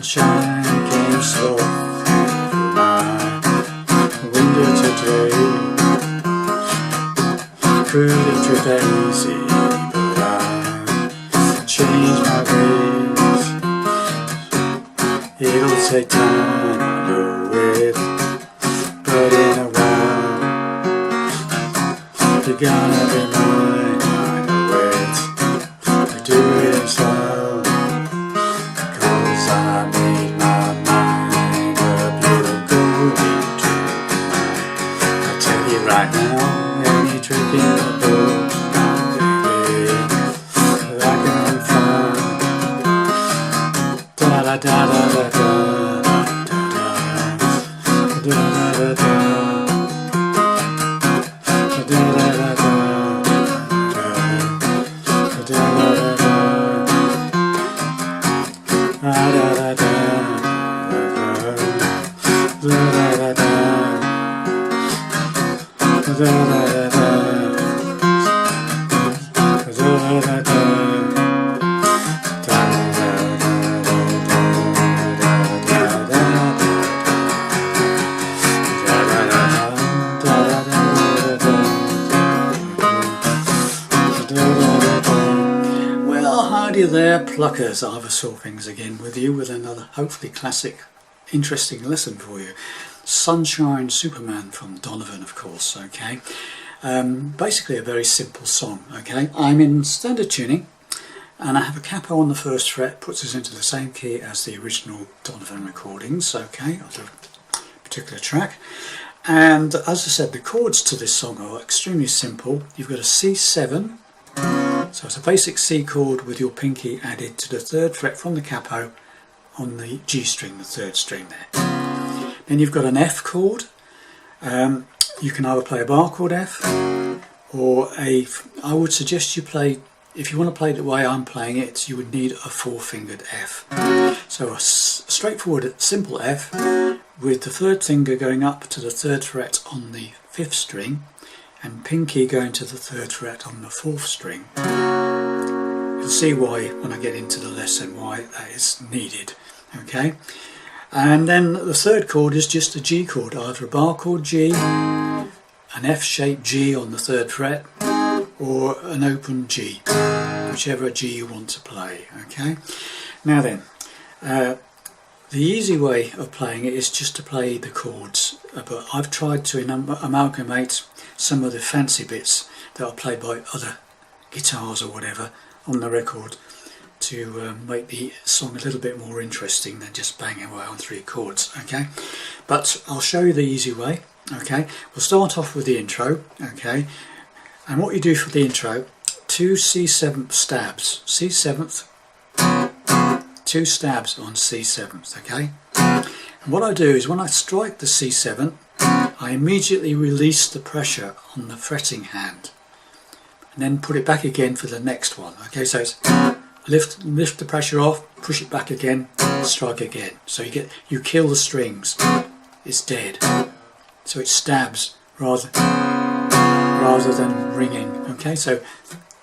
sunshine came soft through my window today. Could have tripped easy, but I changed my ways. It'll take time, I know it, but in a while you're gonna be mine, I know it. You do it in style, 'cause I made my mind up. You're going to mine. I'll tell you right now, any trick in the book, baby, I can only find. Da da da da da da da da da da da. Well, howdy there, pluckers. Iver things again with you with another hopefully classic, interesting lesson for you. Sunshine Superman from Donovan, of course. Okay, basically a very simple song. Okay, I'm in standard tuning, and I have a capo on the first fret, puts us into the same key as the original Donovan recordings. Okay, of the particular track. And as I said, the chords to this song are extremely simple. You've got a C7, so it's a basic C chord with your pinky added to the third fret from the capo on the G string, the third string there. Then you've got an F chord. You can either play a bar chord F, or I would suggest you play, if you want to play the way I'm playing it, you would need a four-fingered F. So a straightforward simple F with the third finger going up to the third fret on the fifth string and pinky going to the third fret on the fourth string. You'll see why when I get into the lesson why that is needed. Okay, and then the third chord is just a G chord, either a bar chord G, an F-shaped G on the third fret, or an open G, whichever G you want to play. Okay, now then, the easy way of playing it is just to play the chords, but I've tried to amalgamate some of the fancy bits that are played by other guitars or whatever on the record to make the song a little bit more interesting than just banging away on three chords. Okay, but I'll show you the easy way. Okay, we'll start off with the intro. Okay, and what you do for the intro, 2 C7 stabs, C7th, 2 stabs on C7th. Okay, and what I do is when I strike the C7, I immediately release the pressure on the fretting hand and then put it back again for the next one. Okay, so it's lift the pressure off, push it back again, strike again. So you kill the strings. It's dead. So it stabs rather than ringing. Okay, so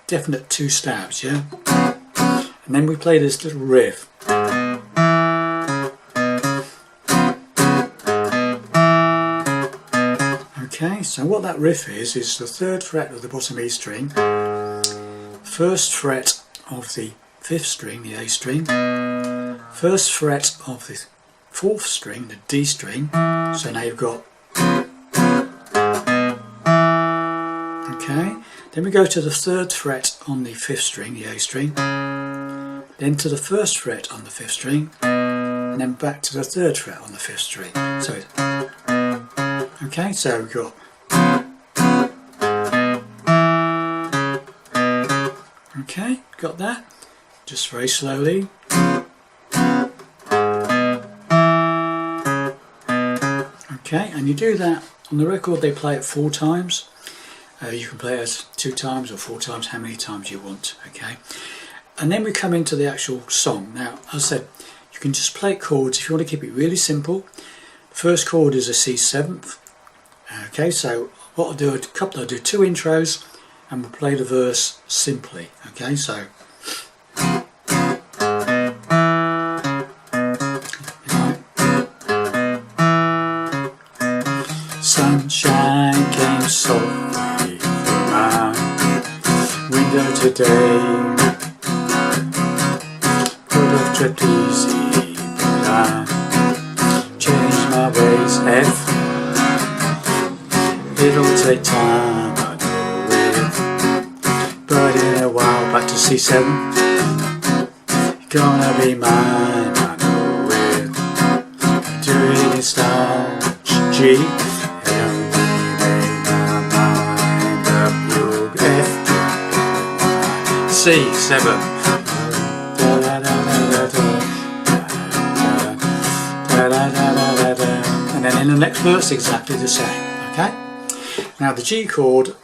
definite 2 stabs, yeah. And then we play this little riff. Okay, so what that riff is the third fret of the bottom E string, first fret of the fifth string, the A string, first fret of the fourth string, the D string. So now you've got, okay, then we go to the third fret on the fifth string, the A string, then to the first fret on the fifth string, and then back to the third fret on the fifth string. So it's, okay, so we've got, okay, got that? Just very slowly. Okay, and you do that on the record. They play it 4 times. You can play it as 2 times or 4 times, how many times you want. Okay, and then we come into the actual song. Now, as I said, you can just play chords if you want to keep it really simple. The first chord is a C7th. Okay, so what I'll do, I'll do 2 intros, and we'll play the verse simply. Okay, so today. Could have tripped easy, but I changed my ways. F, it'll take time, I know it, but in a while back to C7. Gonna be mine, I know it. Do it in style, G. C7, and then in the next verse exactly the same. Okay. Now the G chord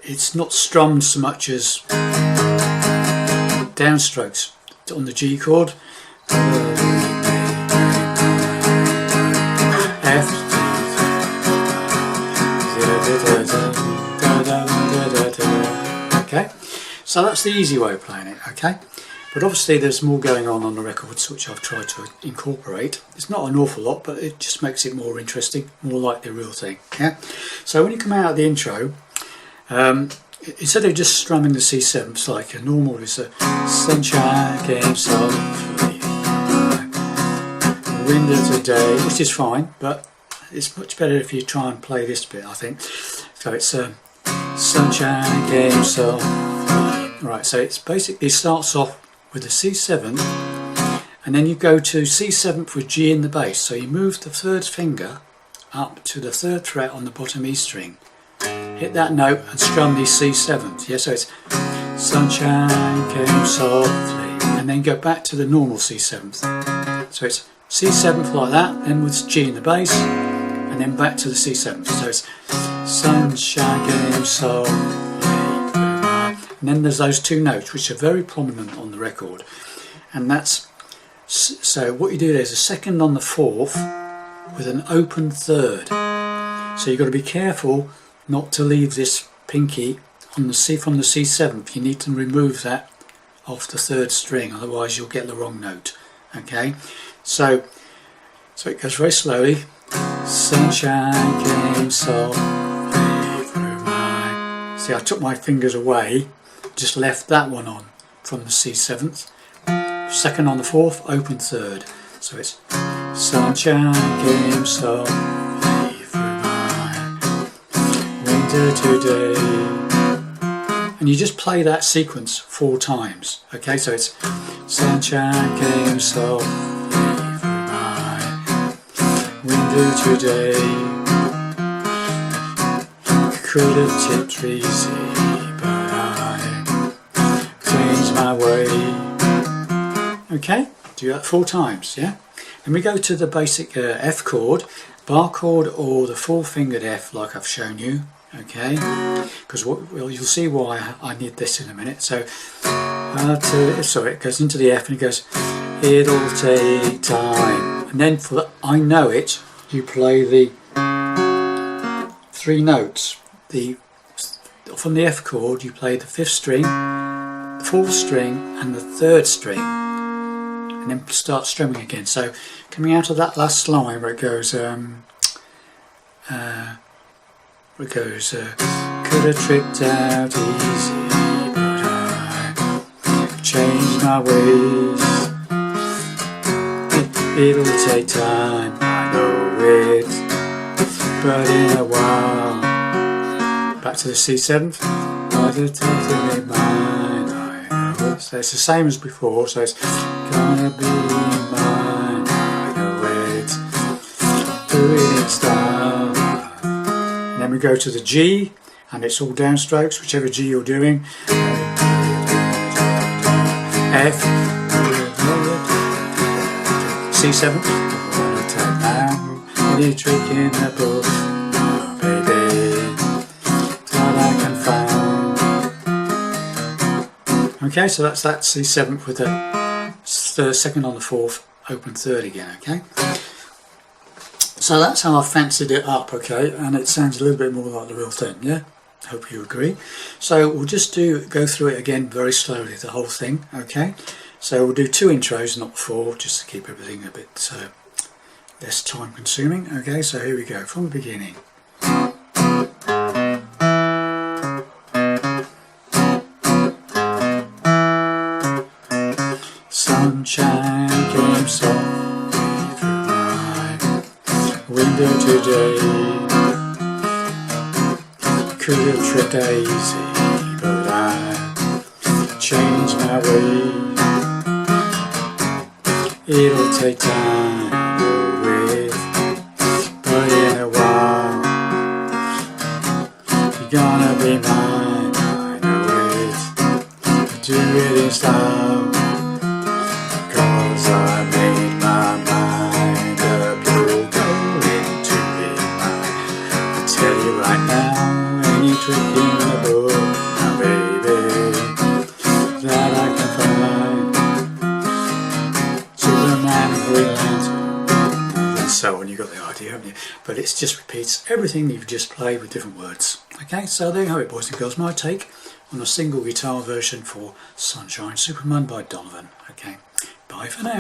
it's not strummed so much as downstrokes on the G chord. F. Okay, so that's the easy way of playing it, okay? But obviously there's more going on the records which I've tried to incorporate. It's not an awful lot, but it just makes it more interesting, more like the real thing, yeah? So when you come out of the intro, instead of just strumming the C7s like a normal, it's a sunshine came softly, wind of the day, which is fine, but it's much better if you try and play this bit, I think. So it's sunshine came softly. Right, so it's basically starts off with a C7 and then you go to C7 with G in the bass. So you move the third finger up to the third fret on the bottom E string. Hit that note and strum these C7s. Yeah, so it's sunshine came softly and then go back to the normal C7th. So it's C7th like that, then with G in the bass and then back to the C7th. So it's sunshine came softly. And then there's those two notes which are very prominent on the record, and that's, so what you do there's a second on the fourth with an open third. So you've got to be careful not to leave this pinky on the C from the C7th. You need to remove that off the third string, otherwise you'll get the wrong note. Okay, so it goes very slowly. Sunshine came softly through my. See, I took my fingers away. Just left that one on from the C7th, second on the fourth, open third. So it's sunshine came softly through my winter today. And you just play that sequence 4 times. Okay, so it's sunshine came softly through my winter today. Could have tipped easy, my way. Okay, do that 4 times, yeah? Then we go to the basic F chord, bar chord or the 4-fingered F like I've shown you, okay? Because well, you'll see why I need this in a minute. So, it goes into the F and it goes, it'll take time. And then for the I know it, you play the 3 notes. From the F chord, you play the 5th string, 4th string and the 3rd string, and then start strumming again. So coming out of that last line where it goes could have tripped out easy, but I changed my ways. It'll take time, I know it, but in a while back to the C7th, but it's totally mine. So it's the same as before, so it's gonna be mine, I know it, do it in style. And then we go to the G, and it's all downstrokes, whichever G you're doing. F, C7, any trick in the book, oh baby, that I can find. Okay, so that's that C7th with the second on the 4th, open 3rd again, okay? So that's how I fancied it up, okay? And it sounds a little bit more like the real thing, yeah? Hope you agree. So we'll just go through it again very slowly, the whole thing, okay? So we'll do 2 intros, not 4, just to keep everything a bit less time consuming, okay? So here we go, from the beginning. Sunshine came softly through my window today. Could have tripped daisy, but I changed my way. It'll take time to wait, but in a while you're gonna be mine. I know it. Do it in style, 'cause I made my mind up. You're going to be mine. I tell you right now, any trick in the book, now baby, that I can find. Superman and Green Lantern, and so on. You got the idea, haven't you? But it just repeats everything you've just played with different words. Okay, so there you have it, boys and girls. My take on a single guitar version for Sunshine Superman by Donovan. Okay, bye for now.